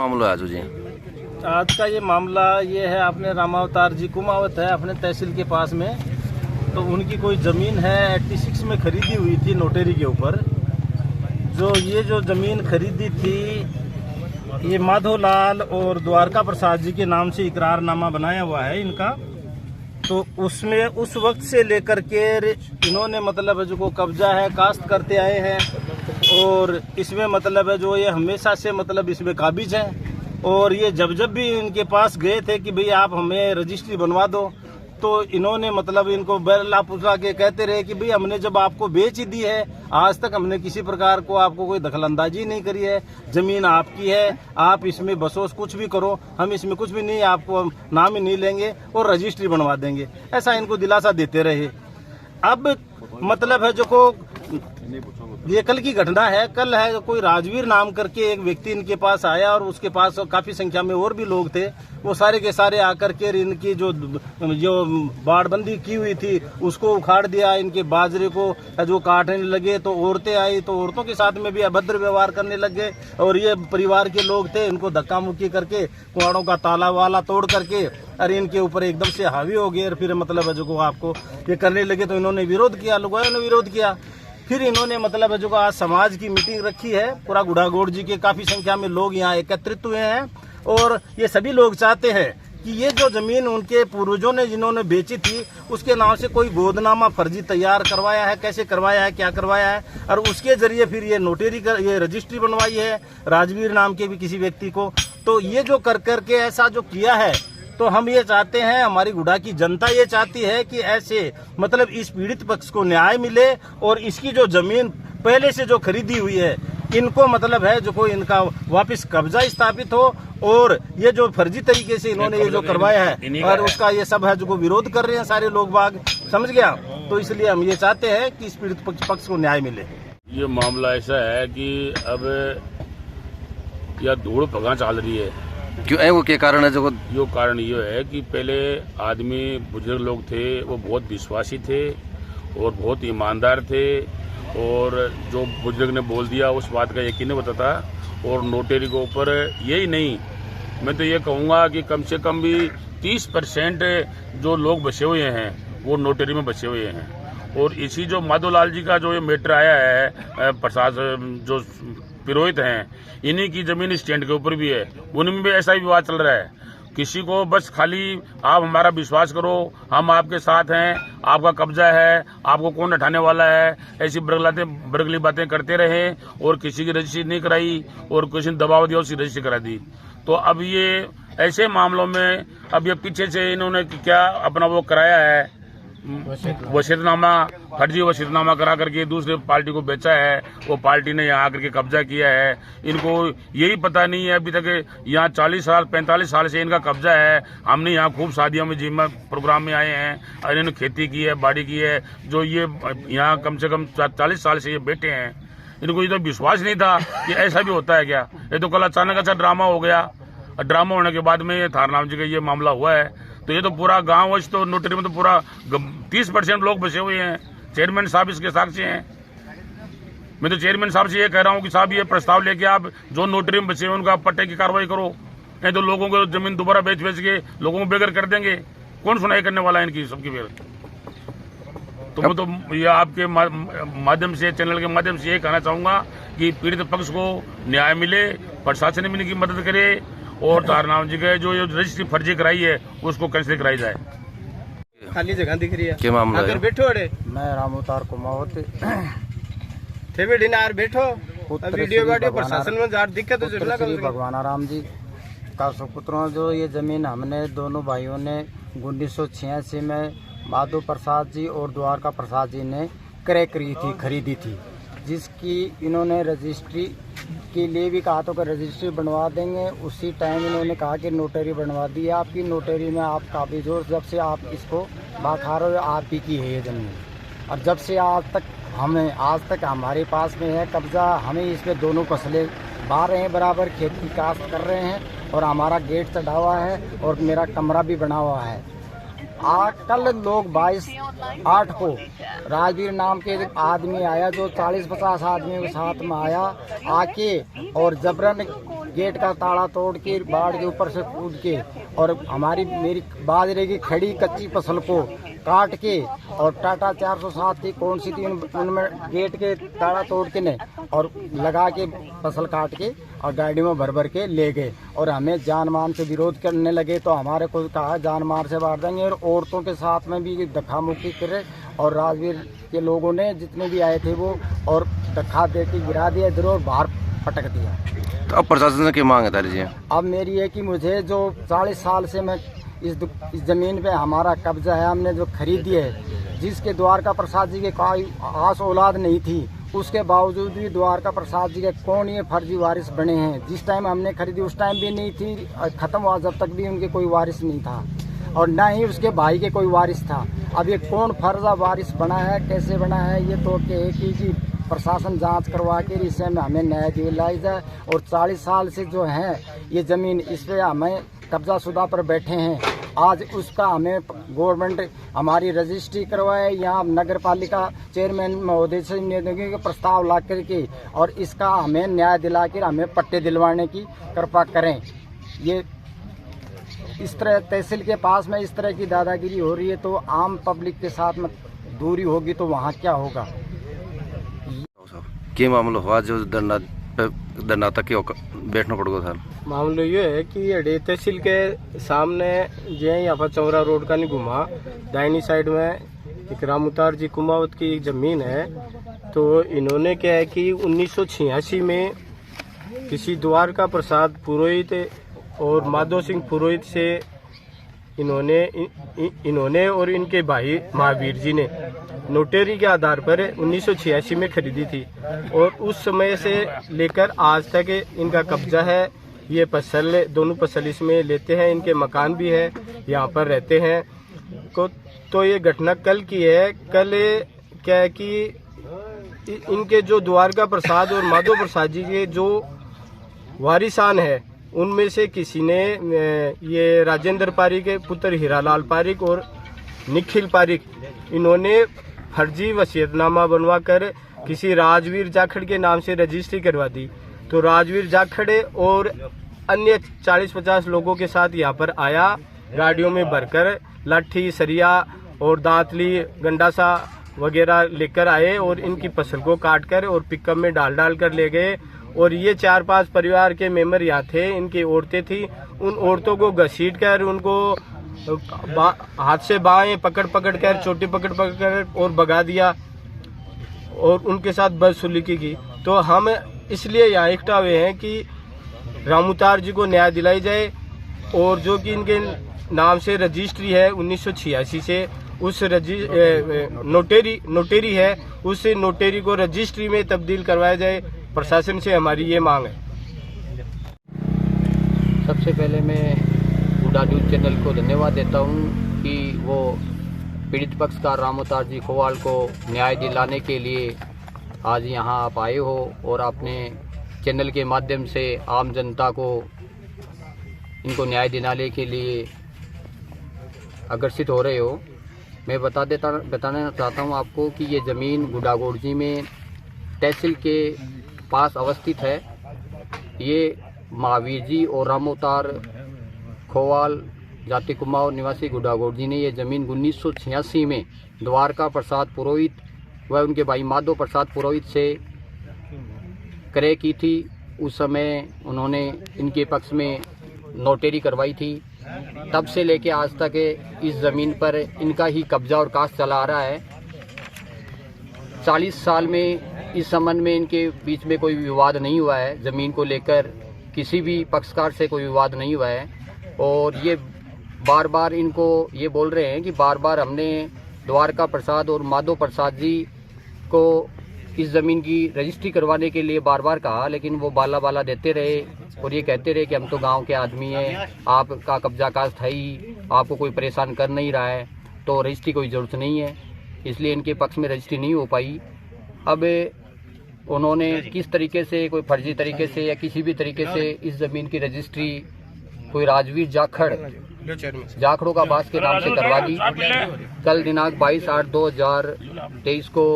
मामला है जी? आज का ये मामला ये है, अपने रामावतार जी कुमावत है अपने तहसील के पास में। तो उनकी कोई ज़मीन है 86 में खरीदी हुई थी नोटेरी के ऊपर। जो ज़मीन खरीदी थी ये माधोलाल और द्वारका प्रसाद जी के नाम से इकरारनामा बनाया हुआ है इनका। तो उसमें उस वक्त से लेकर के इन्होंने मतलब जो को कब्जा है काश्त करते आए हैं, और इसमें मतलब है जो ये हमेशा से मतलब इसमें काबिज है। और ये जब भी इनके पास गए थे कि भाई आप हमें रजिस्ट्री बनवा दो, तो इन्होंने मतलब इनको बैला पूछा के कहते रहे कि भाई हमने जब आपको बेच ही दी है, आज तक हमने किसी प्रकार को आपको कोई दखलंदाजी नहीं करी है, जमीन आपकी है, आप इसमें बसोस कुछ भी करो, हम इसमें कुछ भी नहीं, आपको नाम ही नहीं लेंगे और रजिस्ट्री बनवा देंगे। ऐसा इनको दिलासा देते रहे। अब मतलब है जो को ये कल की घटना है। कल है कोई राजवीर नाम करके एक व्यक्ति इनके पास आया, और उसके पास काफी संख्या में और भी लोग थे। वो सारे के सारे आकर के इनकी जो बाड़बंदी की हुई थी उसको उखाड़ दिया, इनके बाजरे को जो काटने लगे। तो औरतें आई, तो औरतों के साथ में भी अभद्र व्यवहार करने लग गए। और ये परिवार के लोग थे, इनको धक्का मुक्की करके कुआड़ों का ताला वाला तोड़ करके अरे इनके ऊपर एकदम से हावी हो गए। और फिर मतलब जो आपको ये करने लगे, तो इन्होंने विरोध किया, लोगों ने विरोध किया। फिर इन्होंने मतलब जो आज समाज की मीटिंग रखी है। पूरा गुड़ागोड़ जी के काफी संख्या में लोग यहाँ एकत्रित हुए हैं, और ये सभी लोग चाहते हैं कि ये जो जमीन उनके पूर्वजों ने जिन्होंने बेची थी उसके नाम से कोई गोदनामा फर्जी तैयार करवाया है, कैसे करवाया है, क्या करवाया है, और उसके जरिए फिर ये नोटेरी ये रजिस्ट्री बनवाई है राजवीर नाम के भी किसी व्यक्ति को। तो ये जो कर करके ऐसा जो किया है, तो हम ये चाहते हैं, हमारी गुड़ा की जनता ये चाहती है कि ऐसे मतलब इस पीड़ित पक्ष को न्याय मिले, और इसकी जो जमीन पहले से जो खरीदी हुई है इनको मतलब है जो कोई इनका वापस कब्जा स्थापित हो। और ये जो फर्जी तरीके से इन्होंने ये जो करवाया है, और उसका ये सब है जो को विरोध कर रहे हैं सारे लोग बाग, समझ गया। तो इसलिए हम ये चाहते हैं कि इस पीड़ित पक्ष को न्याय मिले। ये मामला ऐसा है कि अब यह धूल भगा चल रही है। क्यों है वो, क्या कारण है? जो कारण ये है कि पहले आदमी बुजुर्ग लोग थे, वो बहुत विश्वासी थे और बहुत ईमानदार थे, और जो बुजुर्ग ने बोल दिया उस बात का यकीन होता था। और नोटेरी के ऊपर यही नहीं, मैं तो ये कहूँगा कि कम से कम भी 30% जो लोग बसे हुए हैं वो नोटेरी में बसे हुए हैं। और इसी जो माधोलाल जी का जो ये मैटर आया है, प्रसाद जो पुरोहित हैं, इन्हीं की जमीन स्टैंड के ऊपर भी है, उनमें भी ऐसा ही विवाद चल रहा है। किसी को बस खाली आप हमारा विश्वास करो, हम आपके साथ हैं, आपका कब्जा है, आपको कौन उठाने वाला है, ऐसी बरगली बातें करते रहे, और किसी की रजिस्ट्री नहीं कराई, और किसी ने दबाव दिया उसकी रजिस्ट्री करा दी। तो अब ये ऐसे मामलों में अब ये पीछे से इन्होंने क्या अपना वो कराया है, वसीयतनामा, फर्जी वसीयतनामा करा करके दूसरे पार्टी को बेचा है। वो पार्टी ने यहाँ आकर के कब्जा किया है। इनको यही पता नहीं है अभी तक, यहाँ 40 साल 45 साल से इनका कब्जा है। हमने यहाँ खूब शादियों में जिम्मा प्रोग्राम में आए हैं, और इन्होंने खेती की है, बाड़ी की है, जो ये यहाँ कम से कम 40 साल से ये बैठे हैं। इनको ये तो विश्वास नहीं था कि ऐसा भी होता है क्या। ये तो कल अचानक अच्छा ड्रामा हो गया। ड्रामा होने के बाद में ये थारनाम जी का ये मामला हुआ है। तो ये तो पूरा गांव, तो नोटरी में तो पूरा 30% लोग बसे हुए हैं। चेयरमैन साहब इसके साक्षी हैं। मैं तो चेयरमैन साहब से ये कह रहा हूँ कि साहब ये प्रस्ताव लेके आप जो नोटरी में बसे हुए उनका पट्टे की कार्रवाई करो, नहीं तो लोगों को जमीन दोबारा बेच के लोगों को बेघर कर देंगे। कौन सुनाई करने वाला है इनकी सबकी फिर? तो मैं तो ये आपके माध्यम से, चैनल के माध्यम से ये कहना चाहूंगा कि पीड़ित पक्ष को न्याय मिले, प्रशासन भी इनकी मदद करे, और तारनाम जी के जो रजिस्ट्री फर्जी कराई है उसको कैंसिल कराई जाए। खाली जगह दिख रही है, क्या मामला है? बैठो अरे मैं रामावतार कुमावत थे बैठे ना यार, बैठो। वीडियो प्रशासन में जार दिक्कत श्री भगवानाराम जी का सुपुत्रों जो ये जमीन हमने दोनों भाइयों ने 1986 में माधो प्रसाद जी और द्वारका प्रसाद जी ने क्रय करी थी, खरीदी थी, जिसकी इन्होंने रजिस्ट्री के लिए भी कहा तो रजिस्ट्री बनवा देंगे। उसी टाइम इन्होंने कहा कि नोटरी बनवा दी है आपकी, नोटरी में आप काबिज हो, जब से आप इसको बाखार हो आप ही की है ये जमीन। और जब से आज तक हमारे पास में है कब्जा, हमें इसमें दोनों फसलें बा रहे हैं, बराबर खेती काश्त कर रहे हैं, और हमारा गेट चढ़ा हुआ है और मेरा कमरा भी बना हुआ है। कल लोग 22/8 को राजवीर नाम के आदमी आया, जो 40-50 आदमियों के साथ में आया, आके और जबरन गेट का ताला तोड़ के बाढ़ के ऊपर से कूद के और मेरी बाजरे की खड़ी कच्ची फसल को काट के और टाटा 407 की कौन सी थी उनमें गेट के ताला तोड़ के ने और लगा के फसल काट के और गाड़ी में भर भर के ले गए और हमें जान मान से विरोध करने लगे। तो हमारे को कहा जान मार से मार देंगे और औरतों के साथ में भी धक्का मुक्की करे और राजवीर के लोगों ने जितने भी आए थे वो और धक्का दे के गिरा दिया इधर और बाहर पटक दिया। तो अब प्रशासन से क्या मांग है तारी जी? अब मेरी है कि मुझे जो 40 साल से मैं इस जमीन पे हमारा कब्जा है, हमने जो खरीदी है, जिसके द्वारका प्रसाद जी के कोई आस औलाद नहीं थी, उसके बावजूद भी द्वारका प्रसाद जी के कौन ये फर्जी वारिस बने हैं। जिस टाइम हमने खरीदी उस टाइम भी नहीं थी, खत्म हुआ जब तक भी उनके कोई वारिस नहीं था और ना ही उसके भाई के कोई वारिस था। अब ये कौन फर्जा वारिस बना है, कैसे बना है, ये तो क्या है कि प्रशासन जांच करवा के इस में हमें न्याय दिलाई जाए। और 40 साल से जो है ये ज़मीन इस पर हमें कब्जा शुदा पर बैठे हैं, आज उसका हमें गवर्नमेंट हमारी रजिस्ट्री करवाए, यहाँ नगर पालिका चेयरमैन महोदय से के प्रस्ताव ला करके और इसका हमें न्याय दिला कर हमें पट्टे दिलवाने की कृपा करें। ये इस तरह तहसील के पास में इस तरह की दादागिरी हो रही है तो आम पब्लिक के साथ में दूरी होगी तो वहाँ क्या होगा। क्या मामला हुआ जो धरना तक बैठना पड़ेगा सर? मामला ये है कि अडे तहसील के सामने जो है यहाँ पर चौरा रोड का नहीं घुमा दाहिनी साइड में एक रामउतार जी कुमावत की एक ज़मीन है। तो इन्होंने क्या है कि 1986 में किसी द्वारका प्रसाद पुरोहित और माधव सिंह पुरोहित से इन्होंने और इनके भाई महावीर जी ने नोटेरी के आधार पर 1986 में खरीदी थी और उस समय से लेकर आज तक इनका कब्जा है। ये फसल दोनों फसल इसमें लेते हैं, इनके मकान भी है, यहाँ पर रहते हैं। तो ये घटना कल की है। कल क्या है कि इनके जो द्वारका प्रसाद और माधव प्रसाद जी के जो वारिसान है उनमें से किसी ने ये राजेंद्र पारिक के पुत्र हीरालाल पारिक और निखिल पारिक इन्होंने फर्जी वसीयतनामा बनवाकर किसी राजवीर जाखड़ के नाम से रजिस्ट्री करवा दी। तो राजवीर जाखड़ और अन्य 40-50 लोगों के साथ यहाँ पर आया, गाड़ियों में भरकर लाठी सरिया और दांतली गंडासा वगैरह लेकर आए और इनकी फसल को काट कर और पिकअप में डाल कर ले गए। और ये 4-5 परिवार के मेंबर यहाँ थे, इनकी औरतें थी, उन औरतों को घसीट कर उनको हाथ से बाएं पकड़ कर चोटी पकड़ कर और भगा दिया और उनके साथ बदसलूकी की। तो हम इसलिए यहाँ इकट्ठा हुए हैं कि रामउतार जी को न्याय दिलाई जाए और जो कि इनके नाम से रजिस्ट्री है 1986 से, उस नोटेरी है, उस नोटेरी को रजिस्ट्री में तब्दील करवाया जाए। प्रशासन से हमारी ये मांग है। सबसे पहले मैं गुडा न्यूज़ चैनल को धन्यवाद देता हूँ कि वो पीड़ित पक्षकार रामउतार जी खोवाल को न्याय दिलाने के लिए आज यहाँ आप आए हो और आपने चैनल के माध्यम से आम जनता को इनको न्याय दिलाने के लिए आकर्षित हो रहे हो। मैं बताना चाहता हूँ आपको कि ये ज़मीन गुडागोड़जी में तहसील के पास अवस्थित है। ये महावीर जी और रामउतार खोवाल जाति कुमाऊं निवासी गुडागोड़ जी ने ये ज़मीन 1986 में द्वारका प्रसाद पुरोहित व उनके भाई माधव प्रसाद पुरोहित से क्रय की थी। उस समय उन्होंने इनके पक्ष में नोटेरी करवाई थी। तब से लेके आज तक इस ज़मीन पर इनका ही कब्जा और कास्ट चला आ रहा है। 40 साल में इस संबंध में इनके बीच में कोई विवाद नहीं हुआ है, ज़मीन को लेकर किसी भी पक्षकार से कोई विवाद नहीं हुआ है। और ये बार बार इनको ये बोल रहे हैं कि बार बार हमने द्वारका प्रसाद और माधव प्रसाद जी को इस ज़मीन की रजिस्ट्री करवाने के लिए बार बार कहा, लेकिन वो बाला देते रहे और ये कहते रहे कि हम तो गांव के आदमी हैं, आपका कब्जा कास्ट है ही, आपको कोई परेशान कर नहीं रहा है, तो रजिस्ट्री कोई ज़रूरत नहीं है। इसलिए इनके पक्ष में रजिस्ट्री नहीं हो पाई। अब उन्होंने किस तरीके से, कोई फर्जी तरीके से या किसी भी तरीके से इस ज़मीन की रजिस्ट्री कोई राजवीर जाखड़ों का बास के नाम से करवा दी। कल दिनांक 22/8/2023 को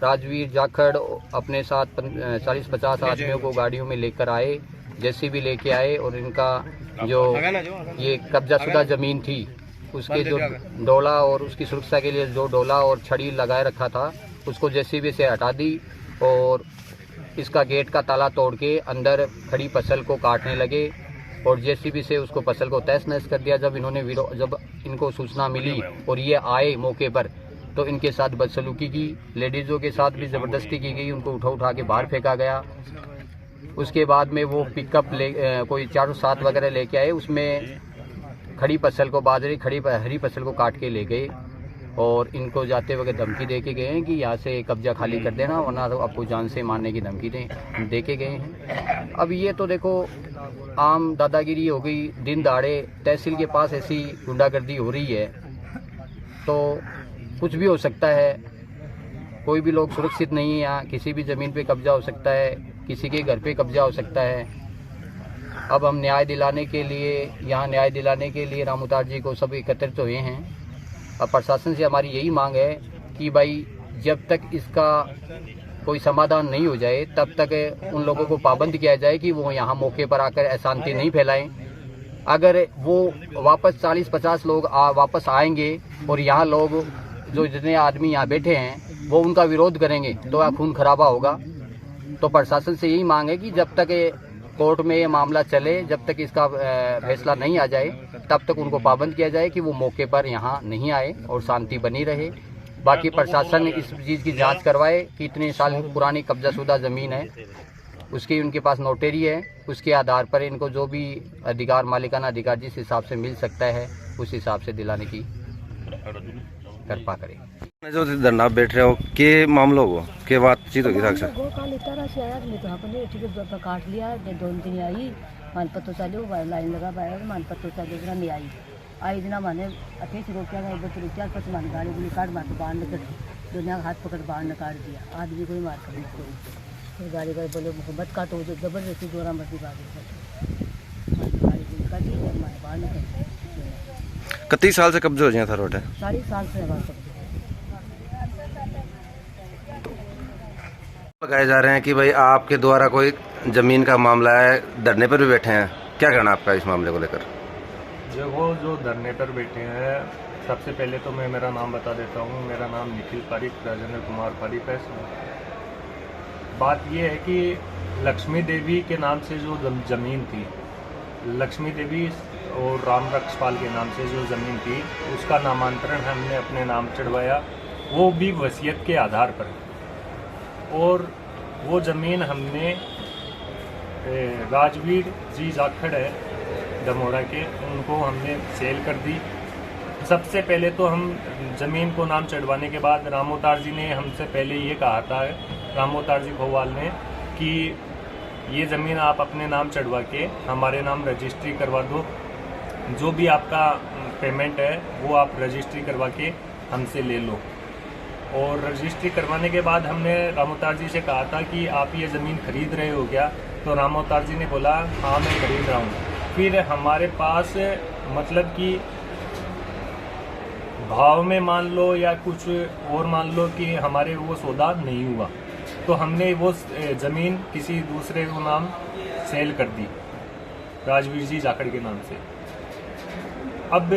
राजवीर जाखड़ अपने साथ 40-50 आदमियों को गाड़ियों में लेकर आए जेसीबी लेके आए और इनका जो ये कब्जाशुदा ज़मीन थी उसके जो डोला और उसकी सुरक्षा के लिए जो डोला और छड़ी लगाए रखा था उसको जेसीबी से हटा दी और इसका गेट का ताला तोड़ के अंदर खड़ी फसल को काटने लगे और जेसीबी से उसको फसल को तहस नहस कर दिया। जब इनको सूचना मिली और ये आए मौके पर तो इनके साथ बदसलूकी की, लेडीज़ों के साथ भी ज़बरदस्ती की गई, उनको उठा के बाहर फेंका गया। उसके बाद में वो पिकअप कोई 407 वगैरह लेके आए, उसमें खड़ी फसल को हरी फसल को काट के ले गए और इनको जाते वक्त धमकी दे के गए हैं कि यहाँ से कब्जा खाली कर देना वरना तो आपको जान से मारने की धमकी दे के गए हैं। अब ये तो देखो आम दादागिरी हो गई, दिन दहाड़े तहसील के पास ऐसी गुंडागर्दी हो रही है तो कुछ भी हो सकता है। कोई भी लोग सुरक्षित नहीं है, यहाँ किसी भी ज़मीन पे कब्जा हो सकता है, किसी के घर पे कब्जा हो सकता है। अब हम न्याय दिलाने के लिए रामोतार जी को सब एकत्रित हुए हैं। अब प्रशासन से हमारी यही मांग है कि भाई जब तक इसका कोई समाधान नहीं हो जाए तब तक उन लोगों को पाबंद किया जाए कि वो यहाँ मौके पर आकर अशांति नहीं फैलाएं। अगर वो वापस 40-50 लोग वापस आएंगे और यहाँ लोग जो जितने आदमी यहाँ बैठे हैं वो उनका विरोध करेंगे तो यहाँ खून खराबा होगा। तो प्रशासन से यही मांग है कि जब तक कोर्ट में ये मामला चले, जब तक इसका फैसला नहीं आ जाए तब तक उनको पाबंद किया जाए कि वो मौके पर यहाँ नहीं आए और शांति बनी रहे। बाकी प्रशासन इस चीज़ की जांच करवाए कि इतने साल पुरानी कब्जाशुदा ज़मीन है, उसकी उनके पास नोटरी है, उसके आधार पर इनको जो भी अधिकार मालिकाना अधिकार जिस हिसाब से मिल सकता है उस हिसाब से दिलाने की कृपा करें। जो धरना बैठ रहे हो के मामलों को के बातचीत होगी अक्सर वो काल इतना से आया नहीं तो अपने ठीक है काट लिया, 2 दिन आई मान पत्तो चालू लाइन लगा पाया मान पत्तो चालू इतना नहीं आई इतना माने अठेस रुपया का 4-5 मान गाड़ी गुली काट मार तो बाहर निकल दुनिया का हाथ पकड़ बाहर निकाल दिया, आदमी कोई मार कर कोई गाड़ी का बोले मोहब्बत का तो जबरदस्ती दोरा मर्जी गाड़ी गुली काटी बाहर निकल। कितने साल से कब्जा हो जाए था रोड है? 40 साल से लगाए जा रहे हैं कि भाई आपके द्वारा कोई जमीन का मामला है, धरने पर भी बैठे हैं, क्या कहना आपका इस मामले को लेकर? जो धरने पर बैठे हैं, सबसे पहले तो मैं मेरा नाम बता देता हूँ। मेरा नाम निखिल पारिक, राजेंद्र कुमार पारिक है। बात ये है कि लक्ष्मी देवी के नाम से जो ज़मीन थी, लक्ष्मी देवी और राम रक्षपाल के नाम से जो ज़मीन थी उसका नामांतरण हमने अपने नाम चढ़वाया, वो भी वसीयत के आधार पर। और वो ज़मीन हमने राजवीर जी जाखड़ है दमोड़ा के, उनको हमने सेल कर दी। सबसे पहले तो हम ज़मीन को नाम चढ़वाने के बाद रामोतार जी ने हमसे पहले ये कहा था, रामोतार जी खोवाल ने, कि ये ज़मीन आप अपने नाम चढ़वा के हमारे नाम रजिस्ट्री करवा दो, जो भी आपका पेमेंट है वो आप रजिस्ट्री करवा के हमसे ले लो। और रजिस्ट्री करवाने के बाद हमने रामोतार जी से कहा था कि आप ये ज़मीन खरीद रहे हो क्या? तो रामोतार जी ने बोला हाँ मैं खरीद रहा हूँ। फिर हमारे पास मतलब कि भाव में मान लो या कुछ और मान लो कि हमारे वो सौदा नहीं हुआ, तो हमने वो ज़मीन किसी दूसरे को नाम सेल कर दी, राजवीर जी जाखड़ के नाम से। अब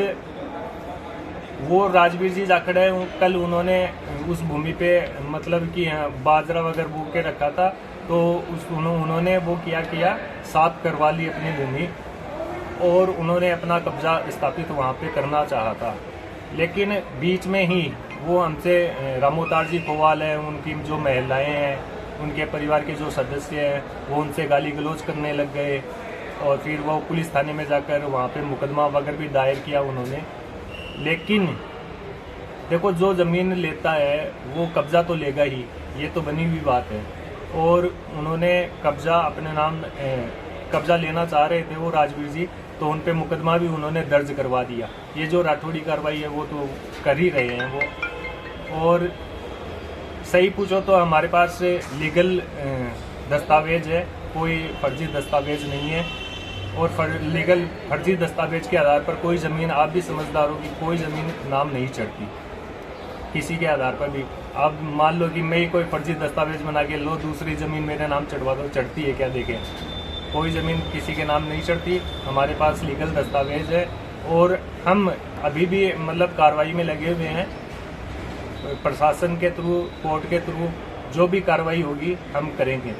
वो राजवीर जी जाखड़ है, कल उन्होंने उस भूमि पे मतलब कि बाजरा वगैरह बो के रखा था, तो उन्होंने वो किया साफ करवा ली अपनी भूमि और उन्होंने अपना कब्जा स्थापित वहाँ पे करना चाहा था। लेकिन बीच में ही वो हमसे रामोतार जी खोवाल है, उनकी जो महिलाएं हैं, उनके परिवार के जो सदस्य हैं, वो उनसे गाली गलौज करने लग गए और फिर वो पुलिस थाने में जाकर वहाँ पे मुकदमा वगैरह भी दायर किया उन्होंने। लेकिन देखो जो ज़मीन लेता है वो कब्ज़ा तो लेगा ही, ये तो बनी हुई बात है। और उन्होंने कब्ज़ा अपने नाम कब्ज़ा लेना चाह रहे थे वो राजवीर जी, तो उन पे मुकदमा भी उन्होंने दर्ज करवा दिया। ये जो राठौड़ी कार्रवाई है वो तो कर ही रहे हैं वो। और सही पूछो तो हमारे पास लीगल दस्तावेज है, कोई फर्जी दस्तावेज नहीं है। और लीगल फर्जी दस्तावेज के आधार पर कोई ज़मीन, आप भी समझदार हो कि कोई ज़मीन नाम नहीं चढ़ती किसी के आधार पर भी। आप मान लो कि मैं कोई फर्जी दस्तावेज बना के लो दूसरी ज़मीन मेरे नाम चढ़वा दो, चढ़ती है क्या? देखें, कोई ज़मीन किसी के नाम नहीं चढ़ती। हमारे पास लीगल दस्तावेज है और हम अभी भी मतलब कार्रवाई में लगे हुए हैं। प्रशासन के थ्रू, कोर्ट के थ्रू जो भी कार्रवाई होगी हम करेंगे।